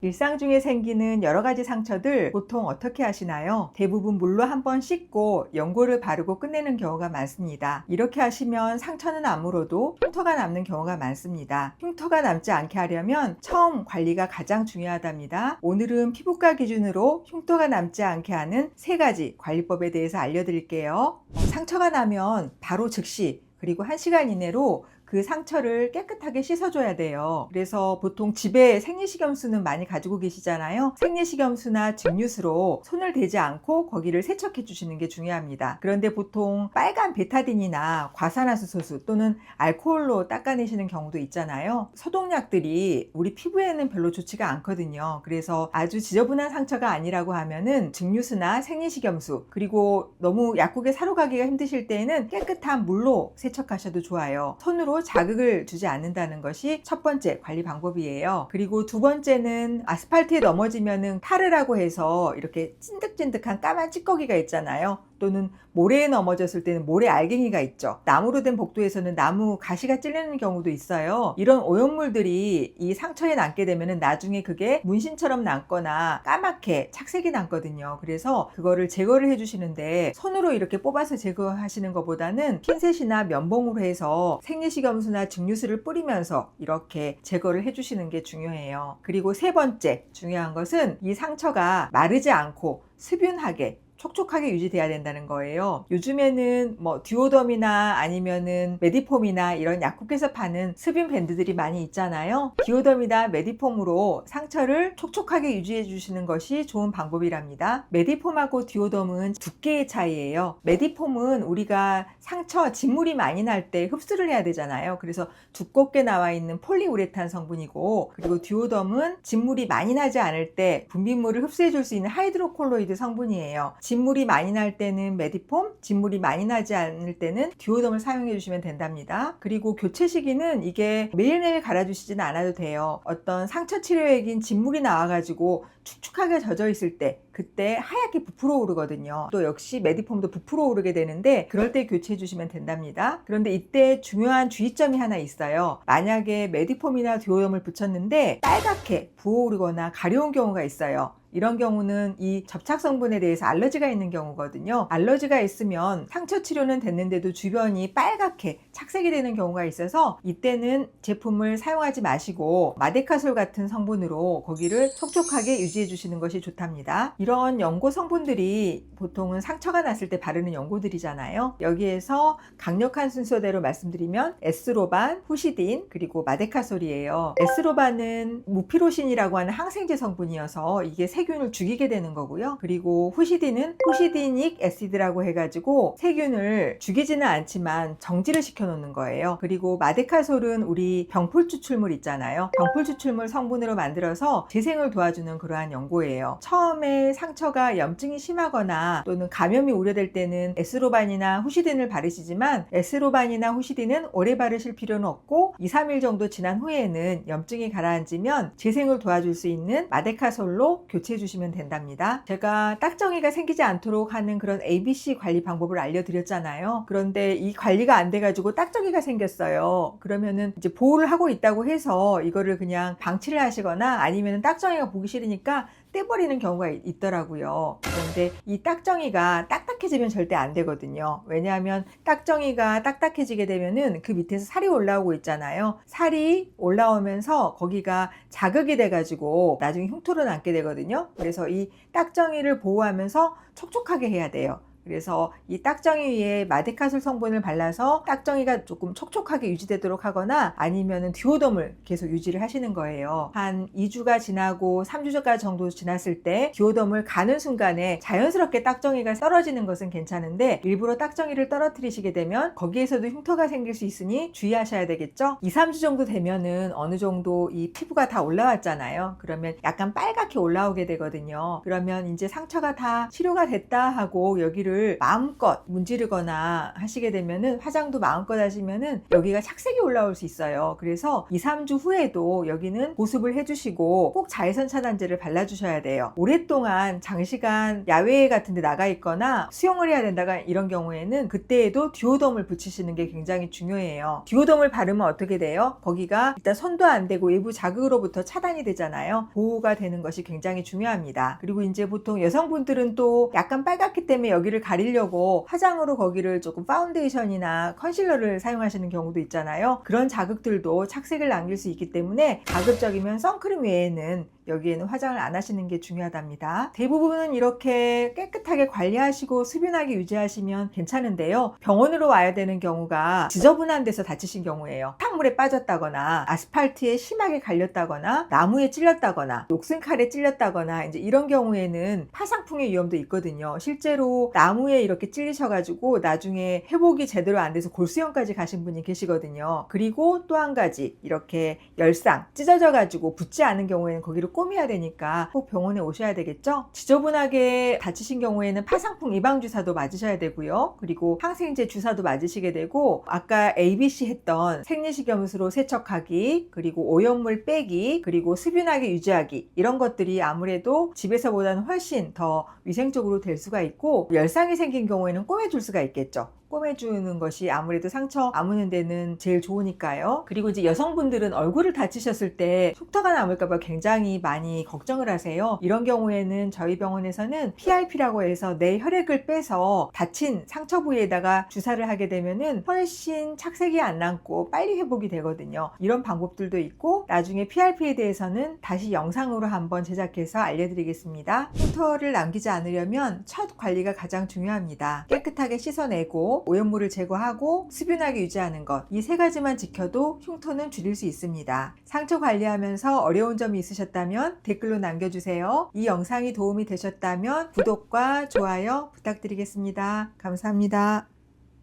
일상 중에 생기는 여러 가지 상처들 보통 어떻게 하시나요? 대부분 물로 한번 씻고 연고를 바르고 끝내는 경우가 많습니다. 이렇게 하시면 상처는 안 물어도 흉터가 남는 경우가 많습니다. 흉터가 남지 않게 하려면 처음 관리가 가장 중요하답니다. 오늘은 피부과 기준으로 흉터가 남지 않게 하는 3가지 관리법에 대해서 알려드릴게요. 상처가 나면 바로 즉시 그리고 1시간 이내로 그 상처를 깨끗하게 씻어줘야 돼요. 그래서 보통 집에 생리식염수는 많이 가지고 계시잖아요. 생리식염수나 증류수로 손을 대지 않고 거기를 세척해 주시는 게 중요합니다. 그런데 보통 빨간 베타딘이나 과산화수소수 또는 알코올로 닦아내시는 경우도 있잖아요. 소독약들이 우리 피부에는 별로 좋지가 않거든요. 그래서 아주 지저분한 상처가 아니라고 하면은 증류수나 생리식염수, 그리고 너무 약국에 사러 가기가 힘드실 때에는 깨끗한 물로 세척하셔도 좋아요. 손으로 자극을 주지 않는다는 것이 첫 번째 관리 방법이에요. 그리고 두 번째는 아스팔트에 넘어지면은 타르라고 해서 이렇게 찐득찐득한 까만 찌꺼기가 있잖아요. 또는 모래에 넘어졌을 때는 모래 알갱이가 있죠. 나무로 된 복도에서는 나무 가시가 찔리는 경우도 있어요. 이런 오염물들이 이 상처에 남게 되면 나중에 그게 문신처럼 남거나 까맣게 착색이 남거든요. 그래서 그거를 제거를 해주시는데 손으로 이렇게 뽑아서 제거하시는 것보다는 핀셋이나 면봉으로 해서 생리식염수나 증류수를 뿌리면서 이렇게 제거를 해주시는 게 중요해요. 그리고 세 번째 중요한 것은 이 상처가 마르지 않고 수분하게 촉촉하게 유지돼야 된다는 거예요. 요즘에는 뭐 듀오덤이나 아니면은 메디폼이나 이런 약국에서 파는 수분 밴드들이 많이 있잖아요. 듀오덤이나 메디폼으로 상처를 촉촉하게 유지해 주시는 것이 좋은 방법이랍니다. 메디폼하고 듀오덤은 두께의 차이예요. 메디폼은 우리가 상처, 진물이 많이 날 때 흡수를 해야 되잖아요. 그래서 두껍게 나와 있는 폴리우레탄 성분이고, 그리고 듀오덤은 진물이 많이 나지 않을 때 분비물을 흡수해 줄 수 있는 하이드로콜로이드 성분이에요. 진물이 많이 날 때는 메디폼, 진물이 많이 나지 않을 때는 듀오덤을 사용해 주시면 된답니다. 그리고 교체 시기는 이게 매일매일 갈아주시지는 않아도 돼요. 어떤 상처 치료액인 진물이 나와가지고 축축하게 젖어 있을 때, 그때 하얗게 부풀어 오르거든요. 또 역시 메디폼도 부풀어 오르게 되는데 그럴 때 교체해 주시면 된답니다. 그런데 이때 중요한 주의점이 하나 있어요. 만약에 메디폼이나 듀오덤을 붙였는데 빨갛게 부어오르거나 가려운 경우가 있어요. 이런 경우는 이 접착 성분에 대해서 알러지가 있는 경우거든요. 알러지가 있으면 상처 치료는 됐는데도 주변이 빨갛게 착색이 되는 경우가 있어서 이때는 제품을 사용하지 마시고 마데카솔 같은 성분으로 거기를 촉촉하게 유지해 주시는 것이 좋답니다. 이런 연고 성분들이 보통은 상처가 났을 때 바르는 연고들이잖아요. 여기에서 강력한 순서대로 말씀드리면 에스로반, 후시딘, 그리고 마데카솔이에요. 에스로반은 무피로신이라고 하는 항생제 성분이어서 이게 세균을 죽이게 되는 거고요. 그리고 후시딘은 후시디닉 애시드라고 해가지고 세균을 죽이지는 않지만 정지를 시켜 놓는 거예요. 그리고 마데카솔은 우리 병풀 추출물 있잖아요. 병풀 추출물 성분으로 만들어서 재생을 도와주는 그러한 연고예요. 처음에 상처가 염증이 심하거나 또는 감염이 우려될 때는 에스로반이나 후시딘을 바르시지만 에스로반이나 후시딘은 오래 바르실 필요는 없고 2-3일 정도 지난 후에는 염증이 가라앉으면 재생을 도와줄 수 있는 마데카솔로 교체해 주시면 된답니다. 제가 딱정이가 생기지 않도록 하는 그런 ABC 관리 방법을 알려드렸잖아요. 그런데 이 관리가 안 돼가지고 딱정이가 생겼어요. 그러면은 이제 보호를 하고 있다고 해서 이거를 그냥 방치를 하시거나 아니면 딱정이가 보기 싫으니까 떼버리는 경우가 있더라고요. 그런데 이 딱정이가 딱딱해지면 절대 안 되거든요. 왜냐하면 딱정이가 딱딱해지게 되면은 그 밑에서 살이 올라오고 있잖아요. 살이 올라오면서 거기가 자극이 돼가지고 나중에 흉터로 남게 되거든요. 그래서 이 딱정이를 보호하면서 촉촉하게 해야 돼요. 그래서 이 딱정이 위에 마데카솔 성분을 발라서 딱정이가 조금 촉촉하게 유지되도록 하거나 아니면은 듀오덤을 계속 유지를 하시는 거예요. 한 2주가 지나고 3주가 정도 지났을 때 듀오덤을 가는 순간에 자연스럽게 딱정이가 떨어지는 것은 괜찮은데 일부러 딱정이를 떨어뜨리시게 되면 거기에서도 흉터가 생길 수 있으니 주의하셔야 되겠죠. 2-3주 정도 되면은 어느 정도 이 피부가 다 올라왔잖아요. 그러면 약간 빨갛게 올라오게 되거든요. 그러면 이제 상처가 다 치료가 됐다 하고 여기를 흉터를 마음껏 문지르거나 하시게 되면은, 화장도 마음껏 하시면은 여기가 착색이 올라올 수 있어요. 그래서 2, 3주 후에도 여기는 보습을 해주시고 꼭 자외선 차단제를 발라주셔야 돼요. 오랫동안 장시간 야외 같은 데 나가 있거나 수영을 해야 된다가 이런 경우에는 그때에도 듀오덤을 붙이시는 게 굉장히 중요해요. 듀오덤을 바르면 어떻게 돼요? 거기가 일단 손도 안 되고 외부 자극으로부터 차단이 되잖아요. 보호가 되는 것이 굉장히 중요합니다. 그리고 이제 보통 여성분들은 또 약간 빨갛기 때문에 여기를 가리려고 화장으로 거기를 조금 파운데이션이나 컨실러를 사용하시는 경우도 있잖아요. 그런 자극들도 착색을 남길 수 있기 때문에 가급적이면 선크림 외에는 여기에는 화장을 안 하시는 게 중요하답니다. 대부분은 이렇게 깨끗하게 관리하시고 수분하게 유지하시면 괜찮은데요. 병원으로 와야 되는 경우가 지저분한 데서 다치신 경우예요. 탕물에 빠졌다거나 아스팔트에 심하게 갈렸다거나 나무에 찔렸다거나 녹슨칼에 찔렸다거나 이제 이런 경우에는 파상풍의 위험도 있거든요. 실제로 나무에 이렇게 찔리셔가지고 나중에 회복이 제대로 안 돼서 골수염까지 가신 분이 계시거든요. 그리고 또 한 가지, 이렇게 열상 찢어져가지고 붙지 않은 경우에는 거기를 꼬매야 되니까 꼭 병원에 오셔야 되겠죠. 지저분하게 다치신 경우에는 파상풍 예방주사도 맞으셔야 되고요. 그리고 항생제 주사도 맞으시게 되고, 아까 ABC 했던 생리식염수로 세척하기, 그리고 오염물 빼기, 그리고 수분하게 유지하기, 이런 것들이 아무래도 집에서보다는 훨씬 더 위생적으로 될 수가 있고, 열상이 생긴 경우에는 꼬매줄 수가 있겠죠. 꼬매주는 것이 아무래도 상처 아무는 데는 제일 좋으니까요. 그리고 이제 여성분들은 얼굴을 다치셨을 때 흉터가 남을까봐 굉장히 많이 걱정을 하세요. 이런 경우에는 저희 병원에서는 PRP라고 해서 내 혈액을 빼서 다친 상처 부위에다가 주사를 하게 되면은 훨씬 착색이 안 남고 빨리 회복이 되거든요. 이런 방법들도 있고, 나중에 PRP에 대해서는 다시 영상으로 한번 제작해서 알려드리겠습니다. 흉터를 남기지 않으려면 첫 관리가 가장 중요합니다. 깨끗하게 씻어내고 오염물을 제거하고 수분하게 유지하는 것, 이 세 가지만 지켜도 흉터는 줄일 수 있습니다. 상처 관리하면서 어려운 점이 있으셨다면 댓글로 남겨주세요. 이 영상이 도움이 되셨다면 구독과 좋아요 부탁드리겠습니다. 감사합니다.